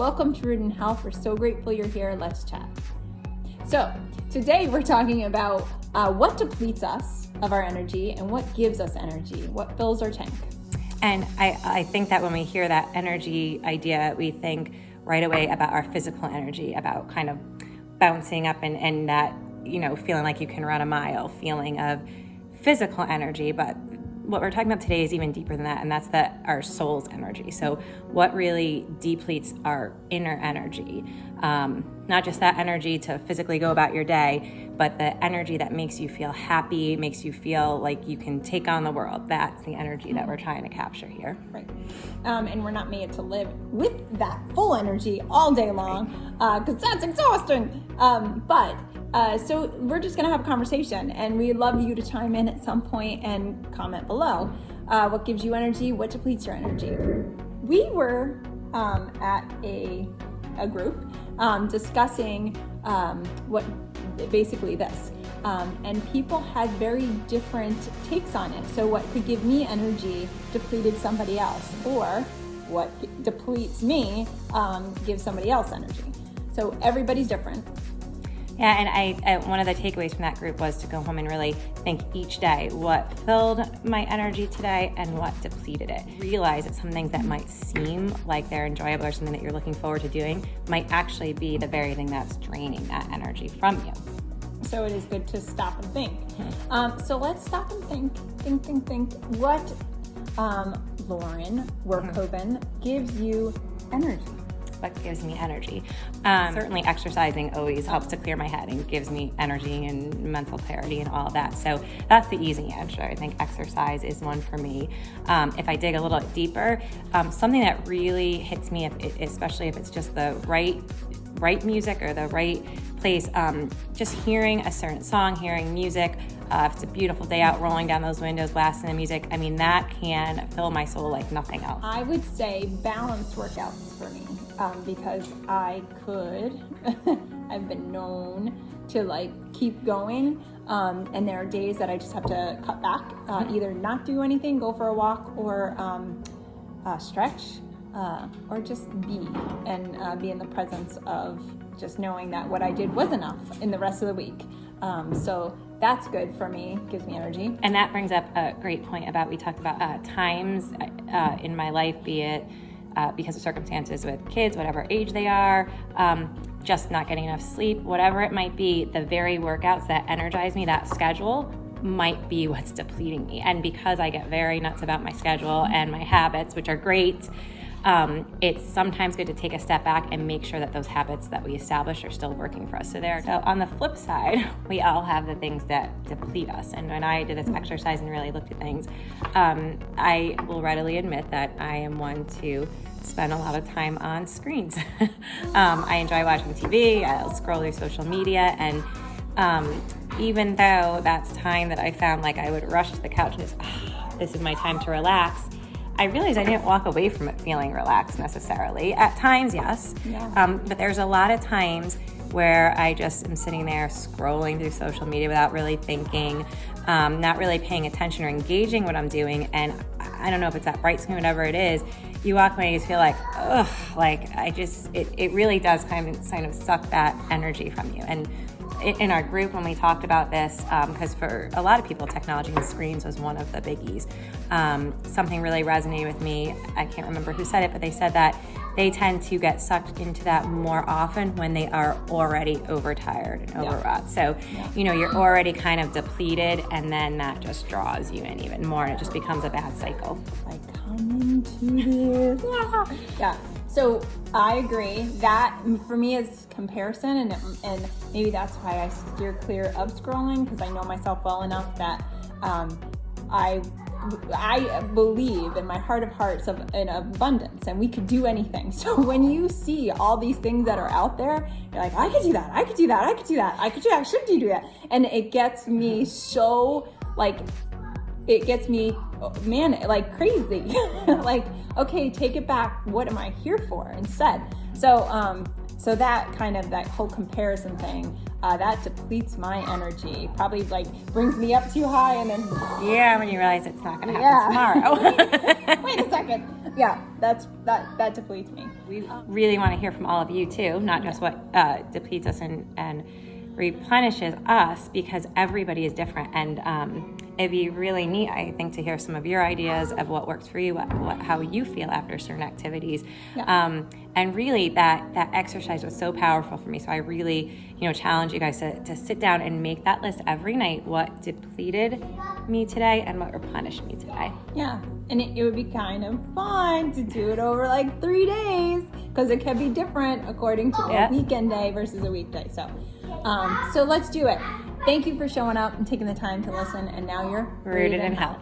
Welcome to Rooted in Health. We're so grateful you're here. Let's chat. So today we're talking about what depletes us of our energy and what gives us energy, what fills our tank. And I think that when we hear that energy idea, we think right away about our physical energy, about kind of bouncing up and that, feeling like you can run a mile, feeling of physical energy. But what we're talking about today is even deeper than that, and that's our soul's energy. So what really depletes our inner energy, not just that energy to physically go about your day, but the energy that makes you feel happy, makes you feel like you can take on the world. That's the energy that we're trying to capture here. Right. And we're not made to live with that full energy all day long, because that's exhausting. So we're just going to have a conversation, and we'd love you to chime in at some point and comment below. What gives you energy? What depletes your energy? We were at a group discussing what basically this. And people had very different takes on it. So what could give me energy depleted somebody else, or what depletes me gives somebody else energy. So everybody's different. Yeah, and I one of the takeaways from that group was to go home and really think each day what filled my energy today and what depleted it. Realize that some things that might seem like they're enjoyable or something that you're looking forward to doing might actually be the very thing that's draining that energy from you. So it is good to stop and think. So let's stop and think. What, Lauren Workhoven, gives you energy? What gives me energy? Certainly exercising always helps to clear my head and gives me energy and mental clarity and all of that. So that's the easy answer. I think exercise is one for me. If I dig a little deeper, something that really hits me, especially if it's just the right music or the right place, just hearing a certain song, hearing music, if it's a beautiful day out, rolling down those windows, blasting the music, that can fill my soul like nothing else. I would say balanced workouts for me, because I've been known to keep going, and there are days that I just have to cut back, either not do anything, go for a walk, or stretch, or just be in the presence of just knowing that what I did was enough in the rest of the week. So that's good for me, gives me energy. And that brings up a great point about, we talked about times in my life, be it because of circumstances with kids, whatever age they are, just not getting enough sleep, whatever it might be, the very workouts that energize me, that schedule might be what's depleting me. And because I get very nuts about my schedule and my habits, which are great, it's sometimes good to take a step back and make sure that those habits that we establish are still working for us. So on the flip side, we all have the things that deplete us. And when I did this exercise and really looked at things, I will readily admit that I am one to spend a lot of time on screens. I enjoy watching TV, I'll scroll through social media, and even though that's time that I found like I would rush to the couch and just, this is my time to relax, I realized I didn't walk away from it feeling relaxed necessarily. At times, yes. Yeah. But there's a lot of times where I just am sitting there scrolling through social media without really thinking, not really paying attention or engaging what I'm doing. And I don't know if it's that bright screen, whatever it is, you walk away and you just feel like, it really does kind of suck that energy from you. And in our group, when we talked about this, because for a lot of people, technology and screens was one of the biggies. Something really resonated with me. I can't remember who said it, but they said that they tend to get sucked into that more often when they are already overtired and overwrought. So, you're already kind of depleted, and then that just draws you in even more, and it just becomes a bad cycle. I come into this. Yeah. So I agree. That for me is comparison, and maybe that's why I steer clear of scrolling, because I know myself well enough that I believe in my heart of hearts of an abundance, and we could do anything. So when you see all these things that are out there, you're like, I could do that, I could do that, I could do that, I should do that. And it gets me so like crazy. Like, okay, take it back. What am I here for instead? So that whole comparison thing that depletes my energy. Probably like brings me up too high and then Yeah, when you realize it's not going to happen tomorrow. Wait a second. Yeah, that depletes me. We really want to hear from all of you too, not just what depletes us and replenishes us, because everybody is different. And it'd be really neat, I think, to hear some of your ideas of what works for you, how you feel after certain activities. Yeah. And really that exercise was so powerful for me. So I really, challenge you guys to sit down and make that list every night. What depleted me today and what replenished me today. Yeah, and it would be kind of fun to do it over like 3 days, because it can be different according to a weekend day versus a weekday. So let's do it. Thank you for showing up and taking the time to listen. And now you're Rooted in Health.